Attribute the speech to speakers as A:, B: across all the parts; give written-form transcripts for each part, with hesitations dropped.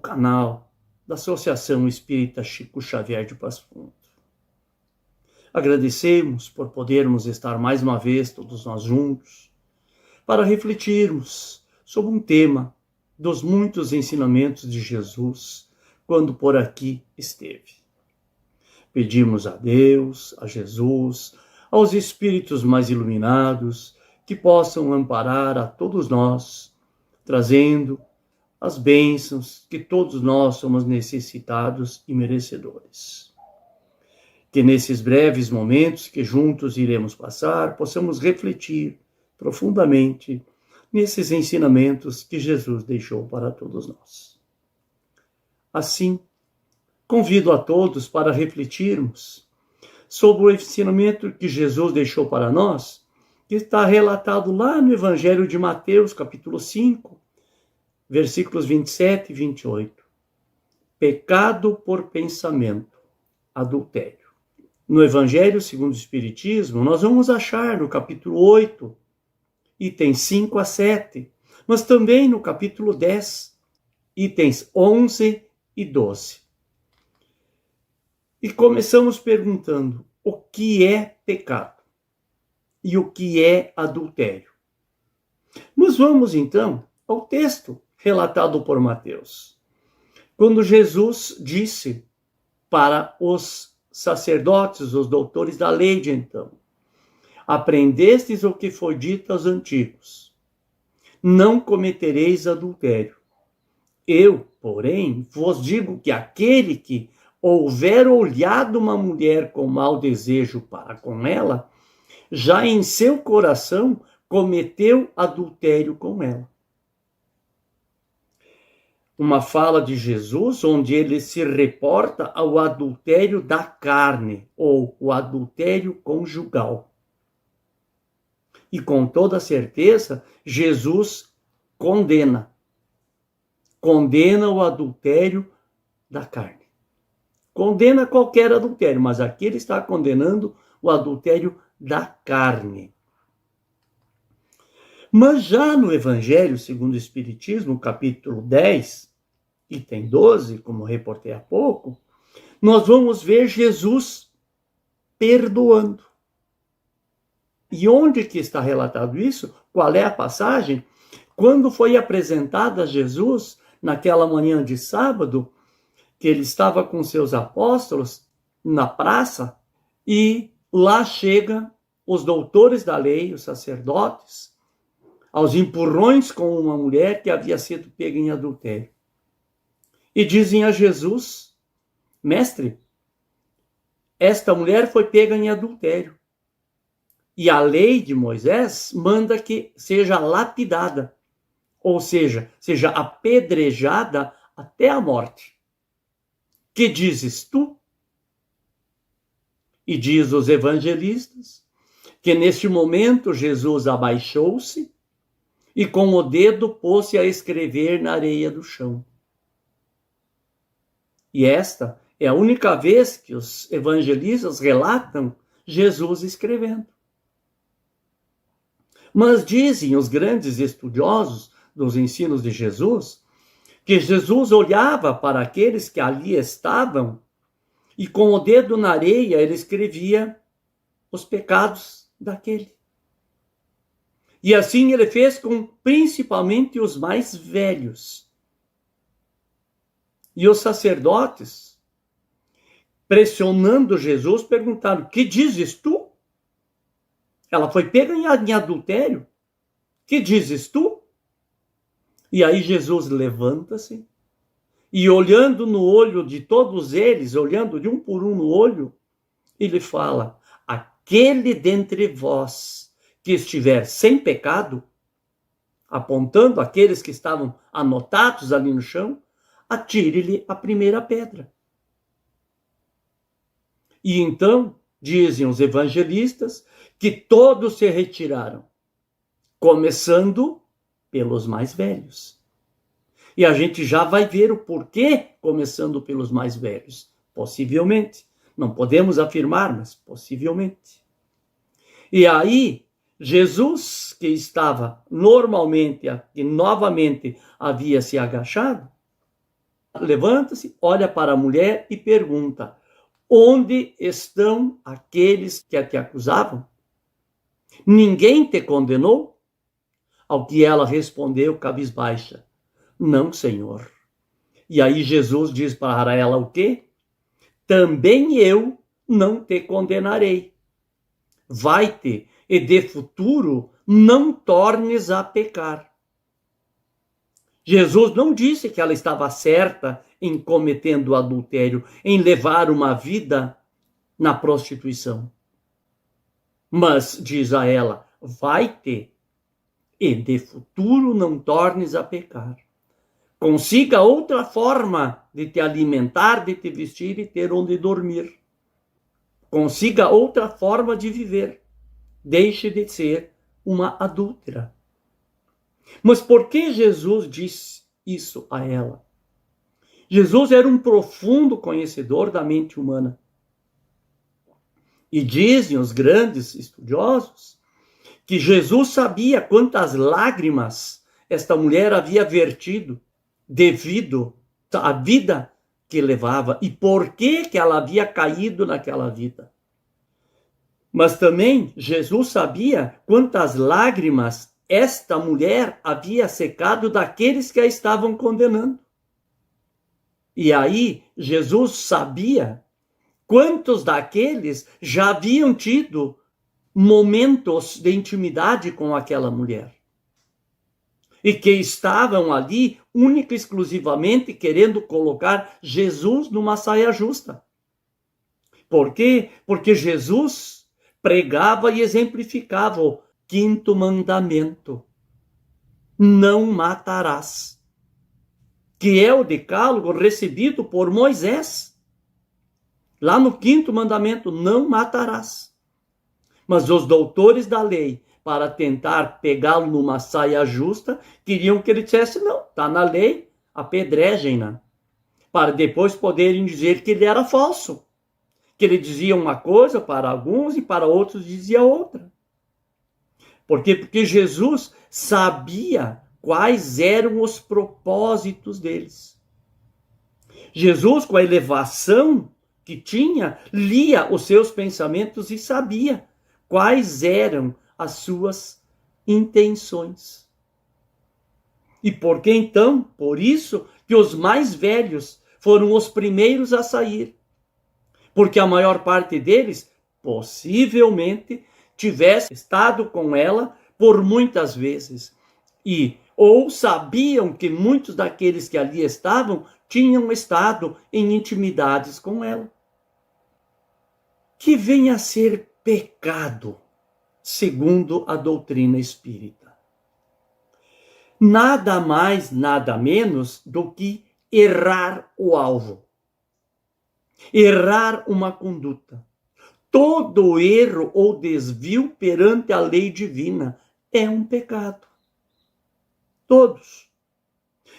A: canal da Associação Espírita Chico Xavier de Passo Fundo. Agradecemos por podermos estar mais uma vez todos nós juntos para refletirmos sobre um tema dos muitos ensinamentos de Jesus quando por aqui esteve. Pedimos a Deus, a Jesus, aos espíritos mais iluminados que possam amparar a todos nós, trazendo as bênçãos que todos nós somos necessitados e merecedores. Que nesses breves momentos que juntos iremos passar, possamos refletir profundamente nesses ensinamentos que Jesus deixou para todos nós. Assim, convido a todos para refletirmos sobre o ensinamento que Jesus deixou para nós, que está relatado lá no Evangelho de Mateus, capítulo 5, versículos 27 e 28. Pecado por pensamento, adultério. No Evangelho segundo o Espiritismo, nós vamos achar no capítulo 8, itens 5 a 7, mas também no capítulo 10, itens 11 e 12. E começamos perguntando o que é pecado e o que é adultério. Mas vamos então ao texto relatado por Mateus. Quando Jesus disse para os sacerdotes, os doutores da lei de então: aprendestes o que foi dito aos antigos: não cometereis adultério. Eu, porém, vos digo que aquele que houver olhado uma mulher com mau desejo para com ela, já em seu coração cometeu adultério com ela. Uma fala de Jesus onde ele se reporta ao adultério da carne, ou o adultério conjugal. E com toda certeza, Jesus condena o adultério da carne. Condena qualquer adultério, mas aqui ele está condenando o adultério da carne. Mas já no Evangelho segundo o Espiritismo, capítulo 10, item 12, como reportei há pouco, nós vamos ver Jesus perdoando. E onde que está relatado isso? Qual é a passagem? Quando foi apresentada a Jesus, naquela manhã de sábado, que ele estava com seus apóstolos na praça, e lá chegam os doutores da lei, os sacerdotes, aos empurrões com uma mulher que havia sido pega em adultério. E dizem a Jesus: mestre, esta mulher foi pega em adultério. E a lei de Moisés manda que seja lapidada, ou seja apedrejada até a morte. Que dizes tu? E diz os evangelistas que neste momento Jesus abaixou-se e com o dedo pôs-se a escrever na areia do chão. E esta é a única vez que os evangelistas relatam Jesus escrevendo. Mas dizem os grandes estudiosos dos ensinos de Jesus que Jesus olhava para aqueles que ali estavam e com o dedo na areia ele escrevia os pecados daquele. E assim ele fez com principalmente os mais velhos. E os sacerdotes, pressionando Jesus, perguntaram: que dizes tu? Ela foi pega em adultério. Que dizes tu? E aí Jesus levanta-se e, olhando no olho de todos eles, olhando de um por um no olho, ele fala: aquele dentre vós que estiver sem pecado, apontando aqueles que estavam anotados ali no chão, atire-lhe a primeira pedra. E então, dizem os evangelistas, que todos se retiraram, começando pelos mais velhos. E a gente já vai ver o porquê começando pelos mais velhos. Possivelmente. Não podemos afirmar, mas possivelmente. E aí, Jesus, que estava normalmente, que novamente havia se agachado, levanta-se, olha para a mulher e pergunta: onde estão aqueles que te acusavam? Ninguém te condenou? Ao que ela respondeu cabisbaixa: não, Senhor. E aí Jesus diz para ela o quê? Também eu não te condenarei. Vai-te e de futuro não tornes a pecar. Jesus não disse que ela estava certa em cometendo o adultério, em levar uma vida na prostituição. Mas diz a ela: vai-te e de futuro não tornes a pecar. Consiga outra forma de te alimentar, de te vestir e ter onde dormir. Consiga outra forma de viver. Deixe de ser uma adúltera. Mas por que Jesus disse isso a ela? Jesus era um profundo conhecedor da mente humana. E dizem os grandes estudiosos que Jesus sabia quantas lágrimas esta mulher havia vertido devido à vida que levava e por que ela havia caído naquela vida. Mas também Jesus sabia quantas lágrimas esta mulher havia secado daqueles que a estavam condenando. E aí Jesus sabia quantos daqueles já haviam tido momentos de intimidade com aquela mulher. E que estavam ali única e exclusivamente querendo colocar Jesus numa saia justa. Por quê? Porque Jesus pregava e exemplificava o 5º mandamento: não matarás, que é o decálogo recebido por Moisés. Lá no 5º mandamento, não matarás. Mas os doutores da lei, para tentar pegá-lo numa saia justa, queriam que ele dissesse: não, está na lei, apedrejem-na, para depois poderem dizer que ele era falso, que ele dizia uma coisa para alguns e para outros dizia outra. Por quê? Porque Jesus sabia quais eram os propósitos deles. Jesus, com a elevação que tinha, lia os seus pensamentos e sabia quais eram as suas intenções. E por que então? Por isso que os mais velhos foram os primeiros a sair. Porque a maior parte deles, possivelmente, tivesse estado com ela por muitas vezes. Ou sabiam que muitos daqueles que ali estavam tinham estado em intimidades com ela. Que venha a ser pecado, segundo a doutrina espírita. Nada mais, nada menos do que errar o alvo. Errar uma conduta. Todo erro ou desvio perante a lei divina é um pecado. Todos.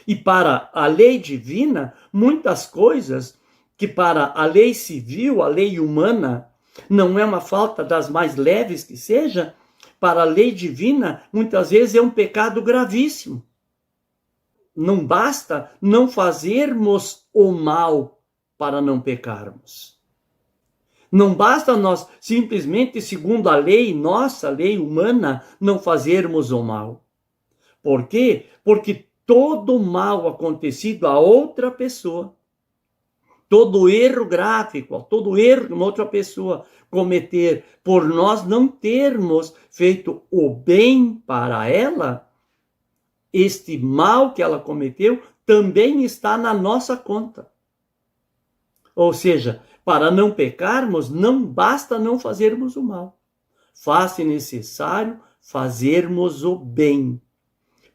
A: E para a lei divina, muitas coisas que para a lei civil, a lei humana, não é uma falta das mais leves que seja, para a lei divina, muitas vezes é um pecado gravíssimo. Não basta não fazermos o mal para não pecarmos. Não basta nós simplesmente, segundo a lei, nossa lei humana, não fazermos o mal. Por quê? Porque todo mal acontecido a outra pessoa, todo erro gráfico, todo erro que uma outra pessoa cometer, por nós não termos feito o bem para ela, este mal que ela cometeu também está na nossa conta. Ou seja, para não pecarmos, não basta não fazermos o mal. Faz-se necessário fazermos o bem.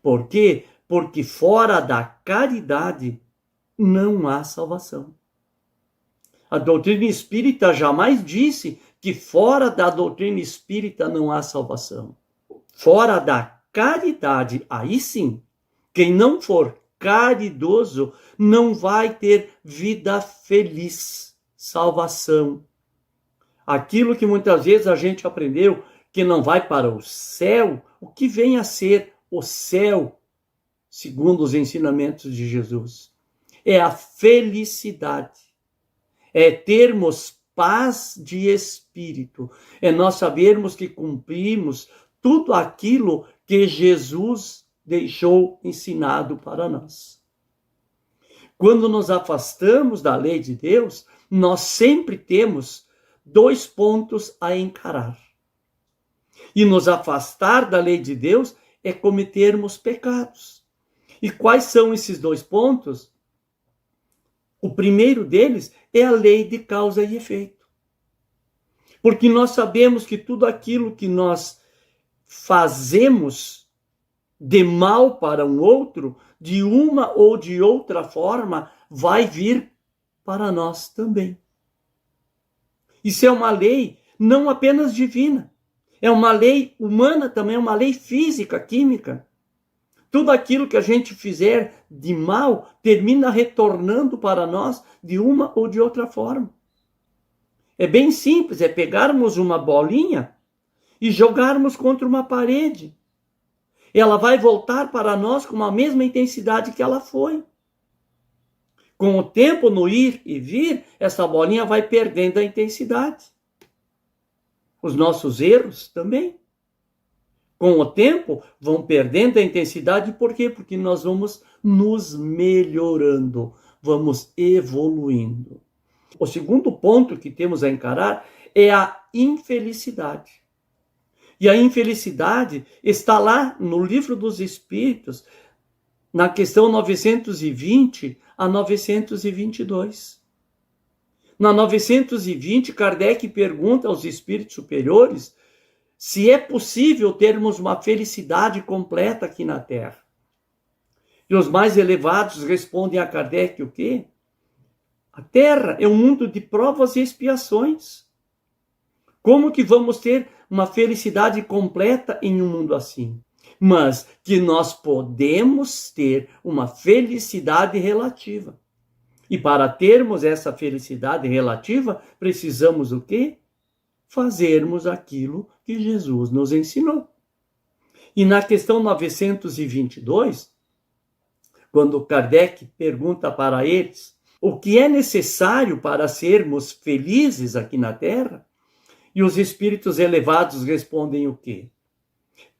A: Por quê? Porque fora da caridade não há salvação. A doutrina espírita jamais disse que fora da doutrina espírita não há salvação. Fora da caridade, aí sim, quem não for caridoso não vai ter vida feliz, salvação. Aquilo que muitas vezes a gente aprendeu que não vai para o céu, o que vem a ser o céu, segundo os ensinamentos de Jesus? é a felicidade, é termos paz de espírito, é nós sabermos que cumprimos tudo aquilo que Jesus deixou ensinado para nós. Quando nos afastamos da lei de Deus, nós sempre temos 2 pontos a encarar. E nos afastar da lei de Deus é cometermos pecados. E quais são esses 2 pontos? O primeiro deles é a lei de causa e efeito. Porque nós sabemos que tudo aquilo que nós fazemos de mal para um outro, de uma ou de outra forma, vai vir para nós também. Isso é uma lei não apenas divina, é uma lei humana também, é uma lei física, química. Tudo aquilo que a gente fizer de mal termina retornando para nós de uma ou de outra forma. É bem simples, é pegarmos uma bolinha e jogarmos contra uma parede. Ela vai voltar para nós com a mesma intensidade que ela foi. Com o tempo, no ir e vir, essa bolinha vai perdendo a intensidade. Os nossos erros também. Com o tempo, vão perdendo a intensidade. Por quê? Porque nós vamos nos melhorando, vamos evoluindo. O segundo ponto que temos a encarar é a infelicidade. E a infelicidade está lá no Livro dos Espíritos, na questão 920 a 922. Na 920, Kardec pergunta aos espíritos superiores se é possível termos uma felicidade completa aqui na Terra. E os mais elevados respondem a Kardec o quê? A Terra é um mundo de provas e expiações. Como que vamos ter uma felicidade completa em um mundo assim? Mas que nós podemos ter uma felicidade relativa. E para termos essa felicidade relativa, precisamos o quê? Fazermos aquilo que Jesus nos ensinou. E na questão 922, quando Kardec pergunta para eles o que é necessário para sermos felizes aqui na Terra, e os espíritos elevados respondem o quê?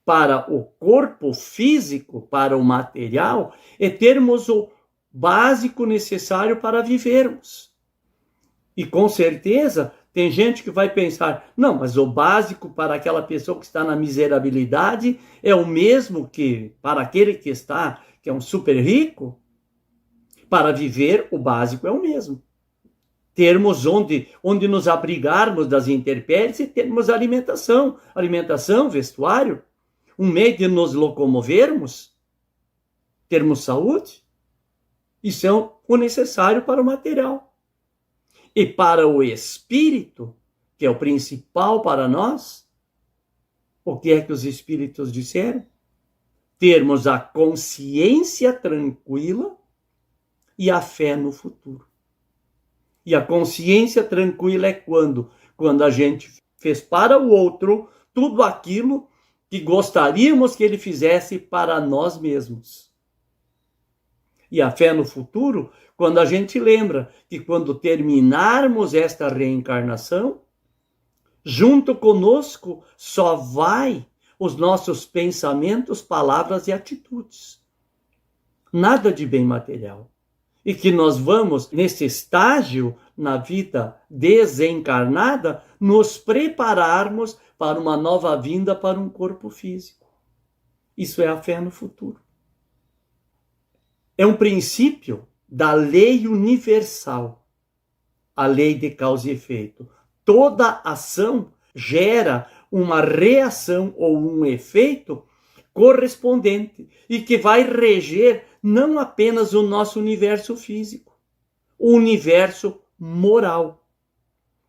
A: Para o corpo físico, para o material, é termos o básico necessário para vivermos. E com certeza, tem gente que vai pensar, não, mas o básico para aquela pessoa que está na miserabilidade é o mesmo que para aquele que é um super rico. Para viver, o básico é o mesmo. Termos onde nos abrigarmos das intempéries e termos alimentação, vestuário, um meio de nos locomovermos, termos saúde. Isso é o necessário para o material. E para o espírito, que é o principal para nós, o que é que os espíritos disseram? Termos a consciência tranquila e a fé no futuro. E a consciência tranquila é quando? Quando a gente fez para o outro tudo aquilo que gostaríamos que ele fizesse para nós mesmos. E a fé no futuro, quando a gente lembra que quando terminarmos esta reencarnação, junto conosco só vai os nossos pensamentos, palavras e atitudes. Nada de bem material. E que nós vamos, nesse estágio, na vida desencarnada, nos prepararmos para uma nova vinda para um corpo físico. Isso é a fé no futuro. É um princípio da lei universal, a lei de causa e efeito. Toda ação gera uma reação ou um efeito correspondente e que vai reger não apenas o nosso universo físico, o universo moral.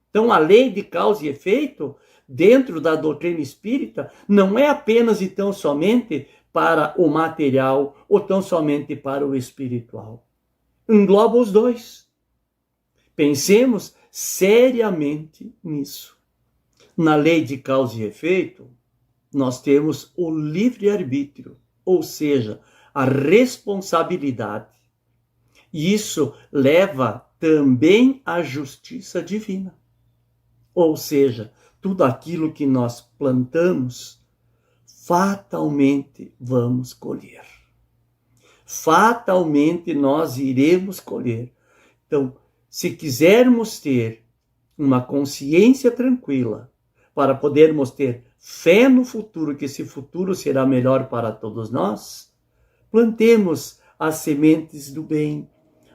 A: Então, a lei de causa e efeito, dentro da doutrina espírita, não é apenas e tão somente para o material ou tão somente para o espiritual. Engloba os dois. Pensemos seriamente nisso. Na lei de causa e efeito, nós temos o livre-arbítrio, ou seja, a responsabilidade. E isso leva também à justiça divina. Ou seja, tudo aquilo que nós plantamos, fatalmente vamos colher. Fatalmente nós iremos colher. Então, se quisermos ter uma consciência tranquila, para podermos ter fé no futuro, que esse futuro será melhor para todos nós, plantemos as sementes do bem,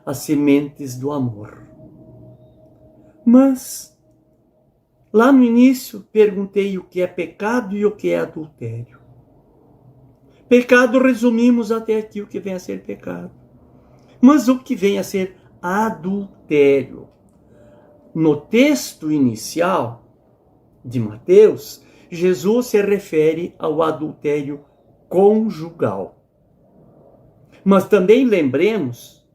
A: as sementes do amor. Mas, lá no início, perguntei o que é pecado e o que é adultério. Pecado, resumimos até aqui o que vem a ser pecado. Mas o que vem a ser adultério? No texto inicial de Mateus, Jesus se refere ao adultério conjugal. Mas também lembremos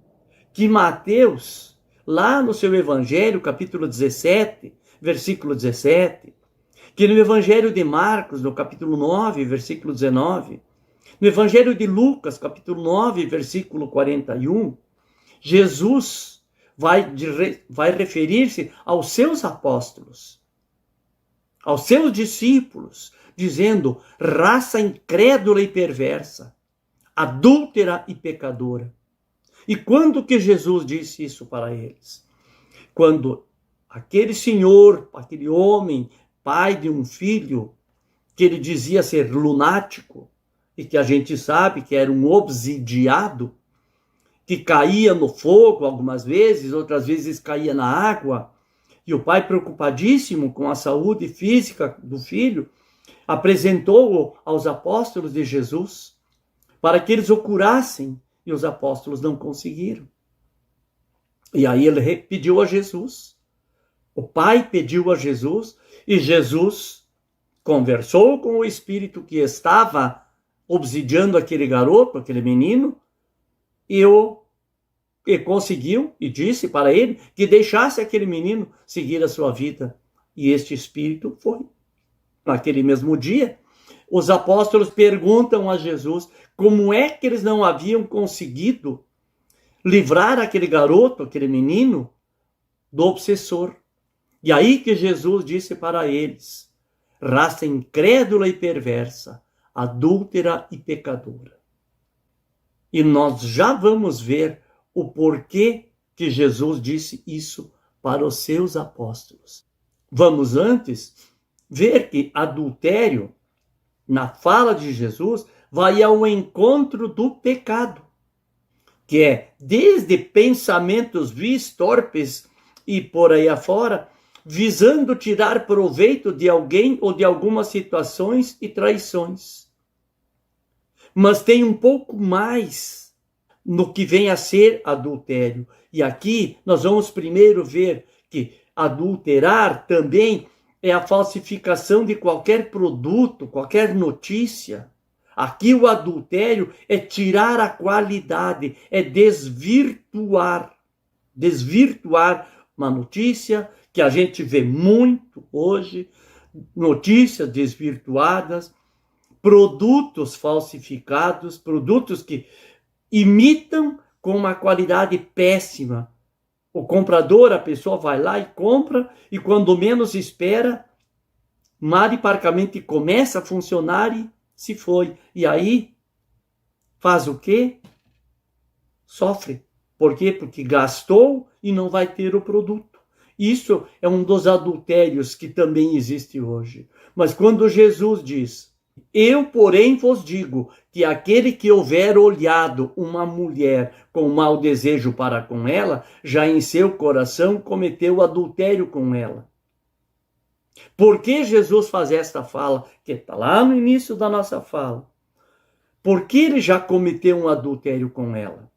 A: que Mateus, lá no seu Evangelho, capítulo 17, versículo 17, que no Evangelho de Marcos, no capítulo 9, versículo 19, no Evangelho de Lucas, capítulo 9, versículo 41, Jesus vai referir-se aos seus apóstolos, aos seus discípulos, dizendo: raça incrédula e perversa, adúltera e pecadora. E quando que Jesus disse isso para eles? Quando aquele senhor, aquele homem, pai de um filho, que ele dizia ser lunático, e que a gente sabe que era um obsidiado, que caía no fogo algumas vezes, outras vezes caía na água, e o pai, preocupadíssimo com a saúde física do filho, apresentou-o aos apóstolos de Jesus para que eles o curassem, e os apóstolos não conseguiram. E aí ele pediu a Jesus, o pai pediu a Jesus, e Jesus conversou com o espírito que estava obsidiando aquele garoto, aquele menino, e conseguiu, e disse para ele que deixasse aquele menino seguir a sua vida. E este espírito foi. Naquele mesmo dia, os apóstolos perguntam a Jesus como é que eles não haviam conseguido livrar aquele garoto, aquele menino, do obsessor. E aí que Jesus disse para eles: raça incrédula e perversa, adúltera e pecadora. E nós já vamos ver o porquê que Jesus disse isso para os seus apóstolos. Vamos antes ver que adultério, na fala de Jesus, vai ao encontro do pecado, que é desde pensamentos vis, torpes e por aí afora, visando tirar proveito de alguém ou de algumas situações e traições. Mas tem um pouco mais no que vem a ser adultério. E aqui nós vamos primeiro ver que adulterar também é a falsificação de qualquer produto, qualquer notícia. Aqui o adultério é tirar a qualidade, é desvirtuar uma notícia que a gente vê muito hoje, notícias desvirtuadas, produtos falsificados, produtos que imitam com uma qualidade péssima. O comprador, a pessoa vai lá e compra, e quando menos espera, mal e parcamente começa a funcionar e se foi. E aí, faz o quê? Sofre. Por quê? Porque gastou e não vai ter o produto. Isso é um dos adultérios que também existe hoje. Mas quando Jesus diz: eu, porém, vos digo que aquele que houver olhado uma mulher com mau desejo para com ela, já em seu coração cometeu adultério com ela. Por que Jesus faz esta fala? Que está lá no início da nossa fala. Porque ele já cometeu um adultério com ela.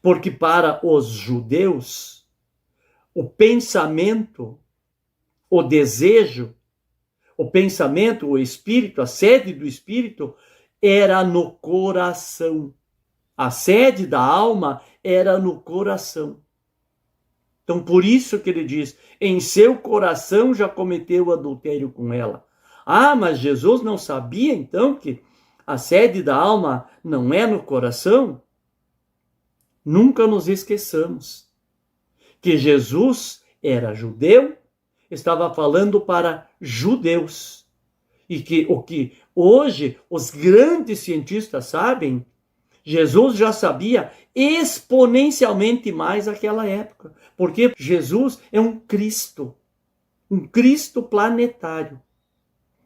A: Porque para os judeus, o pensamento, o desejo, o pensamento, o espírito, a sede do espírito era no coração. A sede da alma era no coração. Então, por isso que ele diz: em seu coração já cometeu adultério com ela. Ah, mas Jesus não sabia então que a sede da alma não é no coração? Nunca nos esqueçamos que Jesus era judeu, estava falando para judeus. E que o que hoje os grandes cientistas sabem, Jesus já sabia exponencialmente mais naquela época. Porque Jesus é um Cristo planetário.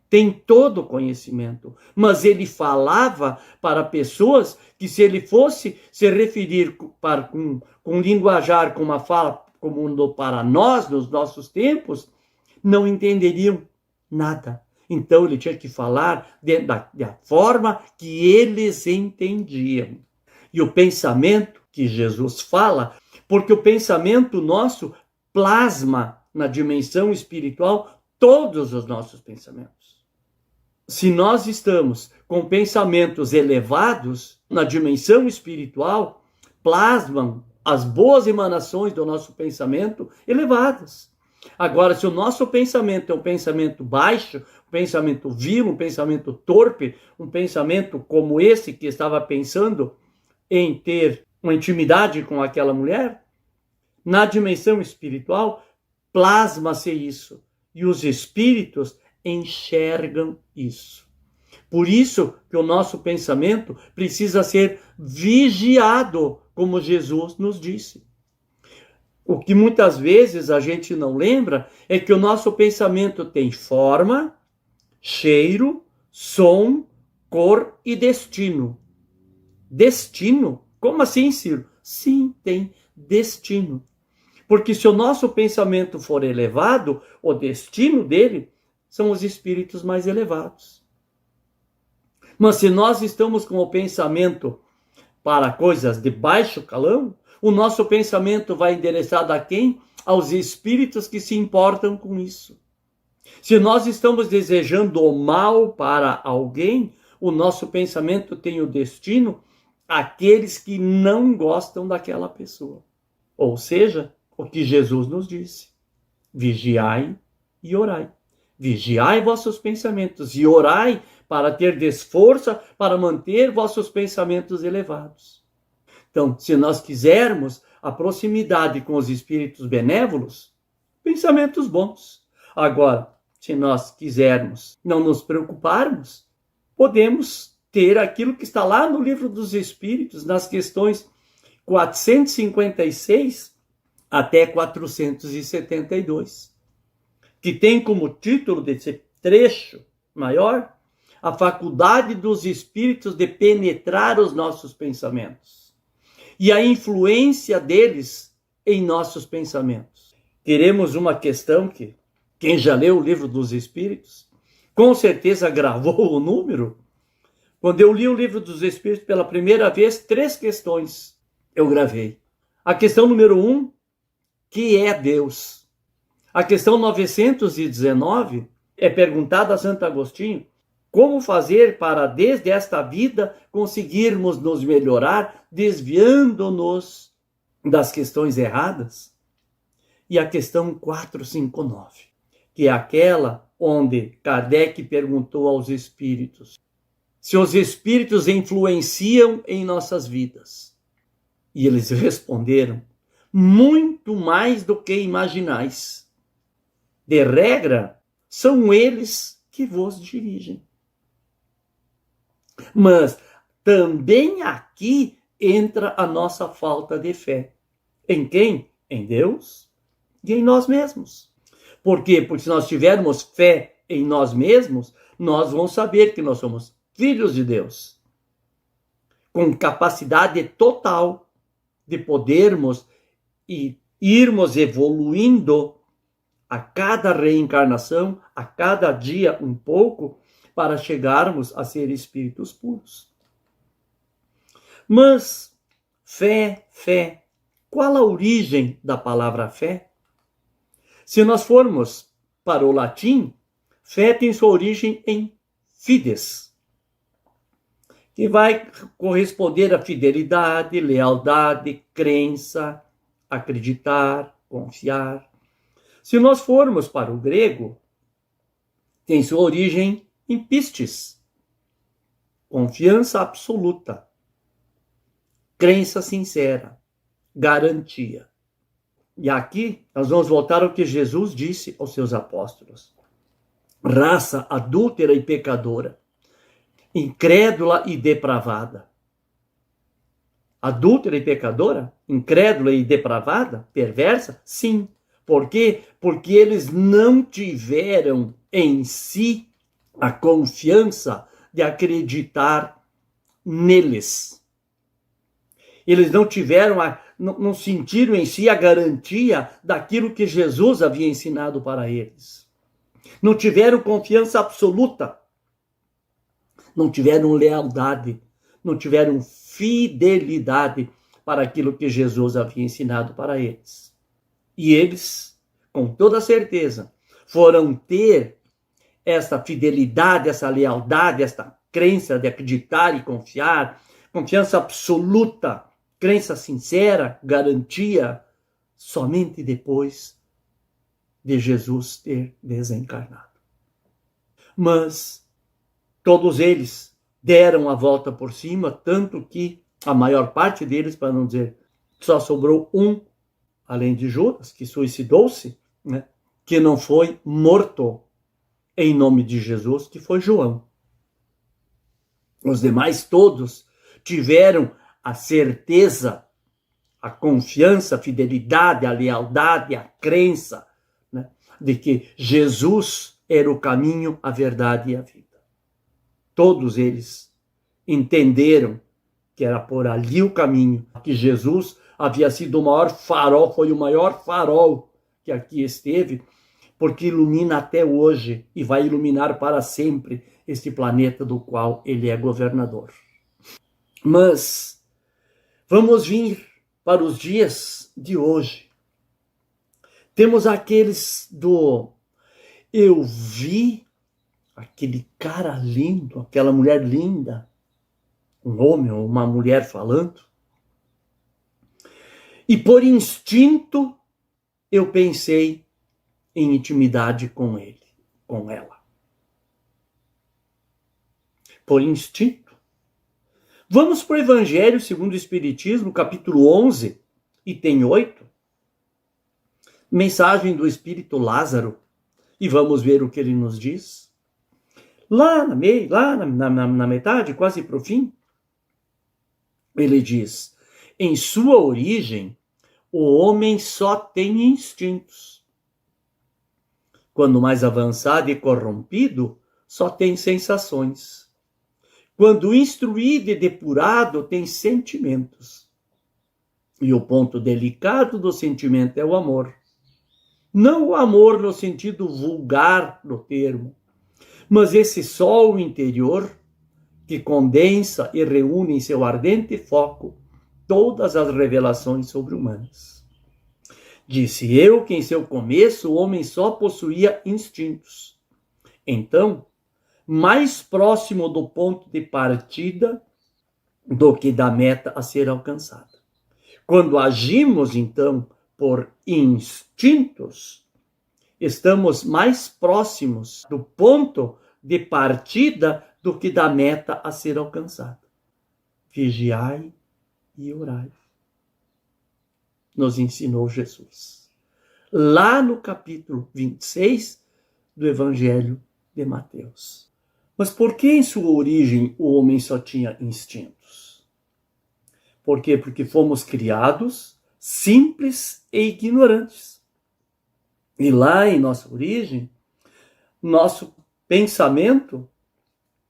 A: Tem todo o conhecimento, mas ele falava para pessoas que, se ele fosse se referir com linguajar, com uma fala como para nós, nos nossos tempos, não entenderiam nada. Então ele tinha que falar da forma que eles entendiam. E o pensamento que Jesus fala, porque o pensamento nosso plasma na dimensão espiritual todos os nossos pensamentos. Se nós estamos com pensamentos elevados na dimensão espiritual, plasmam as boas emanações do nosso pensamento elevadas. Agora, se o nosso pensamento é um pensamento baixo, um pensamento vil, um pensamento torpe, um pensamento como esse que estava pensando em ter uma intimidade com aquela mulher, na dimensão espiritual, plasma-se isso. E os espíritos enxergam isso. Por isso que o nosso pensamento precisa ser vigiado, como Jesus nos disse. O que muitas vezes a gente não lembra é que o nosso pensamento tem forma, cheiro, som, cor e destino. Destino? Como assim, Ciro? Sim, tem destino. Porque se o nosso pensamento for elevado, o destino dele são os espíritos mais elevados. Mas se nós estamos com o pensamento para coisas de baixo calão, o nosso pensamento vai endereçado a quem? Aos espíritos que se importam com isso. Se nós estamos desejando o mal para alguém, o nosso pensamento tem o destino àqueles que não gostam daquela pessoa. Ou seja, o que Jesus nos disse: vigiai e orai. Vigiai vossos pensamentos e orai para ter desforça para manter vossos pensamentos elevados. Então, se nós quisermos a proximidade com os espíritos benévolos, pensamentos bons. Agora, se nós quisermos não nos preocuparmos, podemos ter aquilo que está lá no Livro dos Espíritos, nas questões 456 até 472, que tem como título desse trecho maior a faculdade dos espíritos de penetrar os nossos pensamentos e a influência deles em nossos pensamentos. Teremos uma questão que quem já leu o Livro dos Espíritos com certeza gravou o número. Quando eu li o Livro dos Espíritos pela primeira vez, 3 questões eu gravei. A questão número 1, que é Deus? A questão 919 é perguntada a Santo Agostinho: como fazer para, desde esta vida, conseguirmos nos melhorar, desviando-nos das questões erradas? E a questão 459, que é aquela onde Kardec perguntou aos espíritos se os espíritos influenciam em nossas vidas. E eles responderam: muito mais do que imaginais. De regra, são eles que vos dirigem. Mas também aqui entra a nossa falta de fé. Em quem? Em Deus e em nós mesmos. Por quê? Porque se nós tivermos fé em nós mesmos, nós vamos saber que nós somos filhos de Deus, com capacidade total de podermos e irmos evoluindo a cada reencarnação, a cada dia um pouco, para chegarmos a ser espíritos puros. Mas fé, qual a origem da palavra fé? Se nós formos para o latim, fé tem sua origem em fides, que vai corresponder a fidelidade, lealdade, crença, acreditar, confiar. Se nós formos para o grego, tem sua origem em pistis, confiança absoluta, crença sincera. garantia. E aqui nós vamos voltar ao que Jesus disse aos seus apóstolos. Raça adúltera e pecadora, incrédula e depravada. Adúltera e pecadora? Incrédula e depravada? Perversa? Sim. Por quê? Porque eles não tiveram em si a confiança de acreditar neles. Eles não tiveram, não sentiram em si a garantia daquilo que Jesus havia ensinado para eles. Não tiveram confiança absoluta. Não tiveram lealdade. Não tiveram fidelidade para aquilo que Jesus havia ensinado para eles. E eles, com toda certeza, foram ter essa fidelidade, essa lealdade, essa crença de acreditar e confiar, confiança absoluta, crença sincera, garantia, somente depois de Jesus ter desencarnado. Mas todos eles deram a volta por cima, tanto que a maior parte deles, para não dizer, só sobrou um, além de Judas, que suicidou-se, né, que não foi morto em nome de Jesus, que foi João. Os demais todos tiveram a certeza, a confiança, a fidelidade, a lealdade, a crença, né, de que Jesus era o caminho, a verdade e a vida. Todos eles entenderam que era por ali o caminho, que Jesus havia sido o maior farol, foi o maior farol que aqui esteve, porque ilumina até hoje e vai iluminar para sempre este planeta do qual ele é governador. Mas vamos vir para os dias de hoje. Temos aqueles do eu vi aquele cara lindo, aquela mulher linda, um homem ou uma mulher falando, e por instinto eu pensei em intimidade com ele, com ela. Por instinto. Vamos para o Evangelho segundo o Espiritismo, capítulo 11, item 8. Mensagem do Espírito Lázaro. E vamos ver o que ele nos diz. Lá na metade, quase para o fim, ele diz: em sua origem, o homem só tem instintos. Quando mais avançado e corrompido, só tem sensações. Quando instruído e depurado, tem sentimentos. E o ponto delicado do sentimento é o amor. Não o amor no sentido vulgar do termo, mas esse sol interior que condensa e reúne em seu ardente foco todas as revelações sobre-humanas. Disse eu que em seu começo o homem só possuía instintos. Então, mais próximo do ponto de partida do que da meta a ser alcançada. Quando agimos, então, por instintos, estamos mais próximos do ponto de partida do que da meta a ser alcançada. Vigiai e orai, nos ensinou Jesus. Lá no capítulo 26 do Evangelho de Mateus. Mas por que em sua origem o homem só tinha instintos? Por quê? Porque fomos criados simples e ignorantes. E lá em nossa origem, nosso pensamento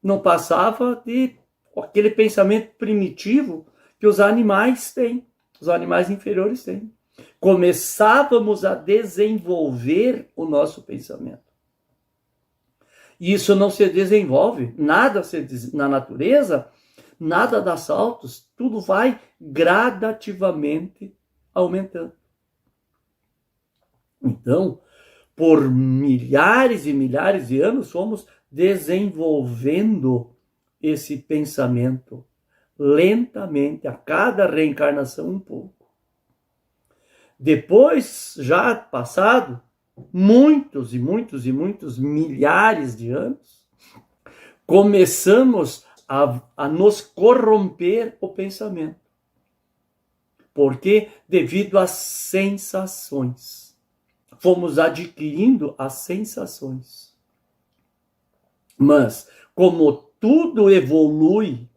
A: não passava de aquele pensamento primitivo que os animais têm, os animais inferiores têm. Começávamos a desenvolver o nosso pensamento. E isso não se desenvolve, nada na natureza, nada dá saltos, tudo vai gradativamente aumentando. Então, por milhares e milhares de anos, fomos desenvolvendo esse pensamento lentamente, a cada reencarnação um pouco. Depois, já passado muitos milhares de anos, começamos a nos corromper o pensamento. Por quê? Devido às sensações. Fomos adquirindo as sensações. Mas, como tudo evolui,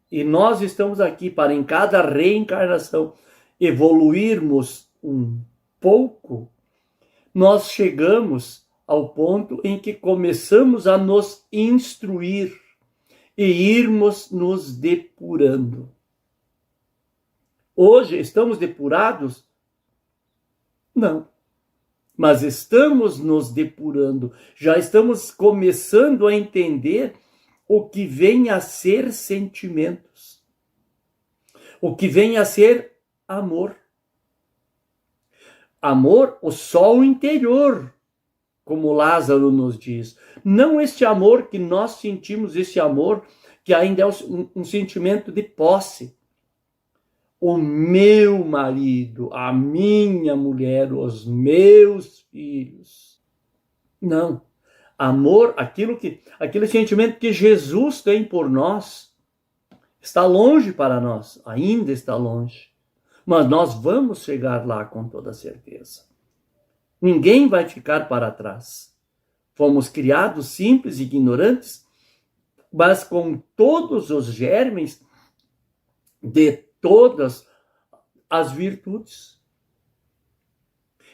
A: e nós estamos aqui para, em cada reencarnação, evoluirmos um pouco, nós chegamos ao ponto em que começamos a nos instruir e irmos nos depurando. Hoje estamos depurados? Não. Mas estamos nos depurando. Já estamos começando a entender o que vem a ser sentimentos. O que vem a ser amor. Amor, o sol interior, como Lázaro nos diz. Não este amor que nós sentimos, esse amor que ainda é um sentimento de posse. O meu marido, a minha mulher, os meus filhos. Não. Amor, aquele sentimento que Jesus tem por nós, está longe para nós, ainda está longe. Mas nós vamos chegar lá com toda certeza. Ninguém vai ficar para trás. Fomos criados simples e ignorantes, mas com todos os germes de todas as virtudes.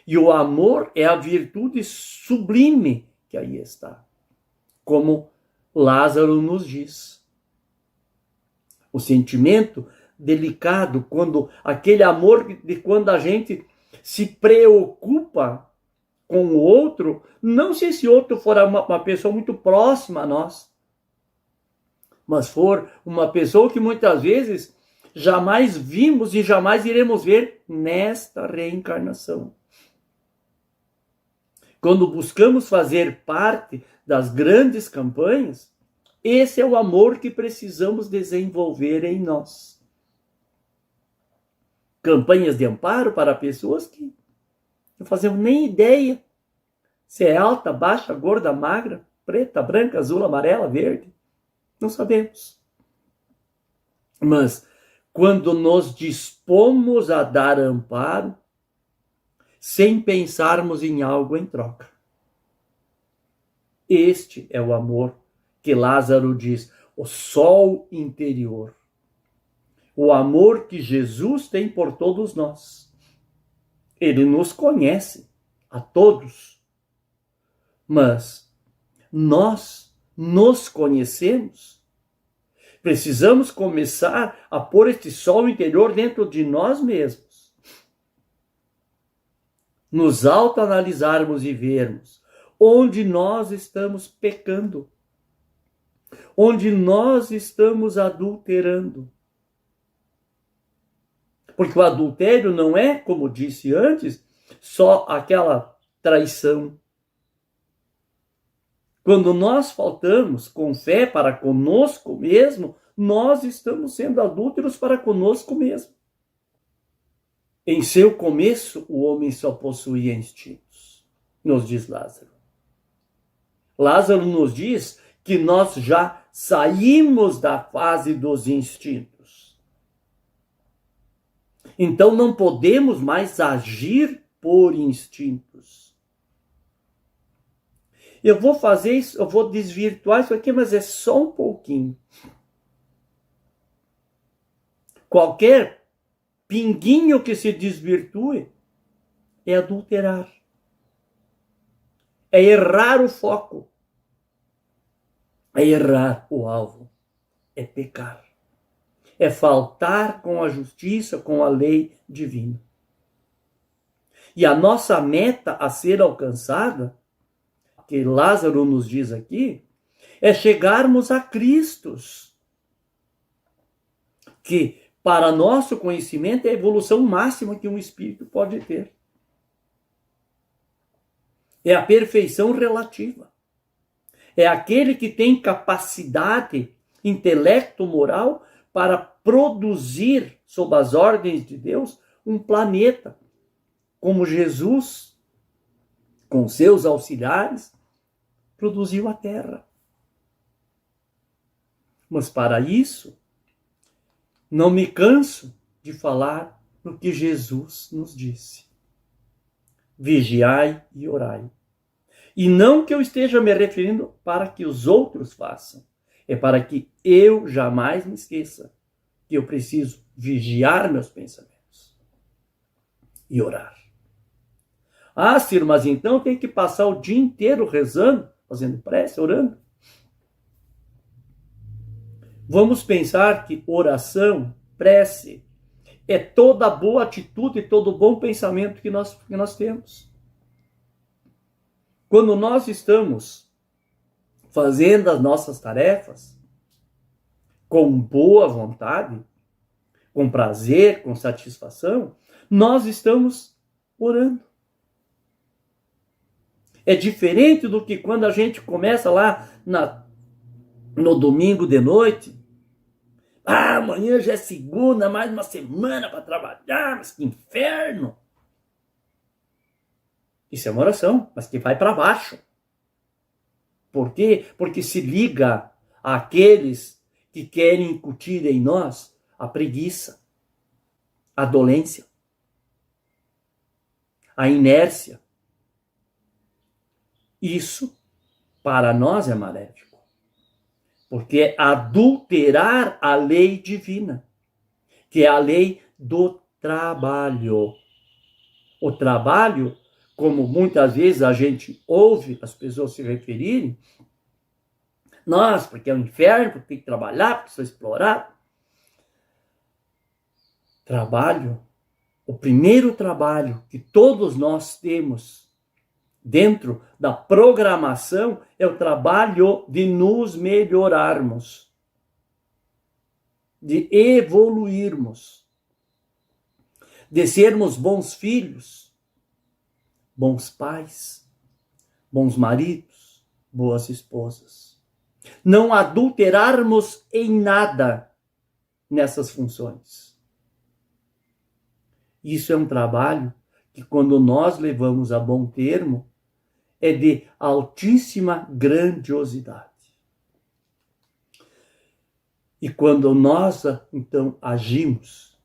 A: E o amor é a virtude sublime que aí está. Como Lázaro nos diz. O sentimento delicado, aquele amor de quando a gente se preocupa com o outro, não se esse outro for uma pessoa muito próxima a nós, mas for uma pessoa que muitas vezes jamais vimos e jamais iremos ver nesta reencarnação. Quando buscamos fazer parte das grandes campanhas, esse é o amor que precisamos desenvolver em nós. Campanhas de amparo para pessoas que não fazemos nem ideia se é alta, baixa, gorda, magra, preta, branca, azul, amarela, verde. Não sabemos. Mas quando nos dispomos a dar amparo, sem pensarmos em algo em troca. Este é o amor que Lázaro diz, o sol interior. O amor que Jesus tem por todos nós. Ele nos conhece, a todos. Mas nós nos conhecemos. Precisamos começar a pôr este sol interior dentro de nós mesmos. Nos autoanalisarmos e vermos onde nós estamos pecando, onde nós estamos adulterando. Porque o adultério não é, como disse antes, só aquela traição. Quando nós faltamos com fé para conosco mesmo, nós estamos sendo adúlteros para conosco mesmo. Em seu começo, o homem só possuía instintos, nos diz Lázaro. Lázaro nos diz que nós já saímos da fase dos instintos. Então não podemos mais agir por instintos. Eu vou fazer isso, eu vou desvirtuar isso aqui, mas é só um pouquinho. Qualquer pinguinho que se desvirtue é adulterar. É errar o foco. É errar o alvo. É pecar. É faltar com a justiça, com a lei divina. E a nossa meta a ser alcançada, que Lázaro nos diz aqui, é chegarmos a Cristo. Que, para nosso conhecimento, é a evolução máxima que um espírito pode ter. É a perfeição relativa. É aquele que tem capacidade, intelecto, moral, para produzir, sob as ordens de Deus, um planeta, como Jesus, com seus auxiliares, produziu a Terra. Mas para isso, não me canso de falar no que Jesus nos disse. Vigiai e orai. E não que eu esteja me referindo para que os outros façam. É para que eu jamais me esqueça que eu preciso vigiar meus pensamentos e orar. Ah, Ciro, mas então tem que passar o dia inteiro rezando, fazendo prece, orando. Vamos pensar que oração, prece, é toda boa atitude e todo bom pensamento que nós temos. Quando nós estamos fazendo as nossas tarefas com boa vontade, com prazer, com satisfação, nós estamos orando. É diferente do que quando a gente começa lá no domingo de noite. Ah, amanhã já é segunda, mais uma semana para trabalhar, mas que inferno. Isso é uma oração, mas que vai para baixo. Por quê? Porque se liga àqueles que querem incutir em nós a preguiça, a dolência, a inércia. Isso, para nós, é maléfico. Porque é adulterar a lei divina, que é a lei do trabalho. O trabalho, como muitas vezes a gente ouve as pessoas se referirem, nossa, porque é um inferno, porque tem que trabalhar, porque sou explorado. Trabalho, o primeiro trabalho que todos nós temos dentro da programação é o trabalho de nos melhorarmos, de evoluirmos, de sermos bons filhos, bons pais, bons maridos, boas esposas. Não adulterarmos em nada nessas funções. Isso é um trabalho que, quando nós levamos a bom termo, é de altíssima grandiosidade. E quando nós, então, agimos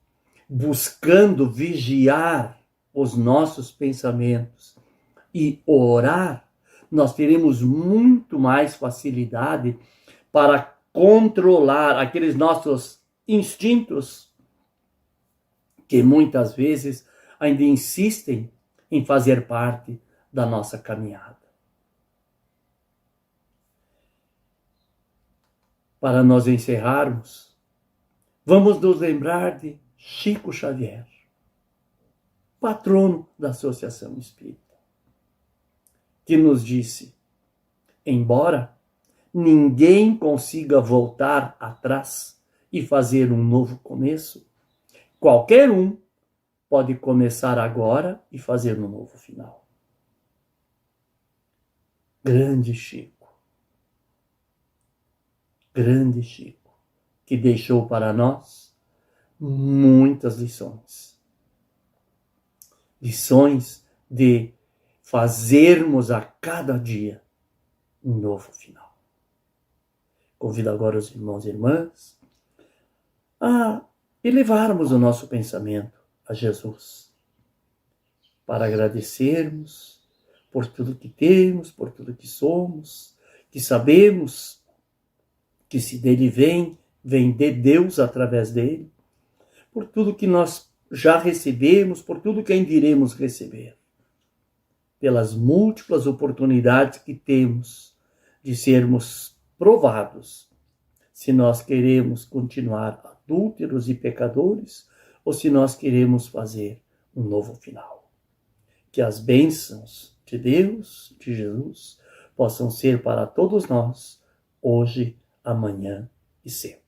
A: buscando vigiar os nossos pensamentos e orar, nós teremos muito mais facilidade para controlar aqueles nossos instintos que muitas vezes ainda insistem em fazer parte da nossa caminhada. Para nós encerrarmos, vamos nos lembrar de Chico Xavier, patrono da Associação Espírita, que nos disse: embora ninguém consiga voltar atrás e fazer um novo começo, qualquer um pode começar agora e fazer um novo final. Grande Chico, que deixou para nós muitas lições. Lições de fazermos a cada dia um novo final. Convido agora os irmãos e irmãs a elevarmos o nosso pensamento a Jesus, para agradecermos por tudo que temos, por tudo que somos, que sabemos que se dele vem de Deus através dele, por tudo que nós já recebemos, por tudo que ainda iremos receber, pelas múltiplas oportunidades que temos de sermos provados, se nós queremos continuar adúlteros e pecadores, ou se nós queremos fazer um novo final. Que as bênçãos de Deus, de Jesus, possam ser para todos nós, hoje, amanhã e sempre.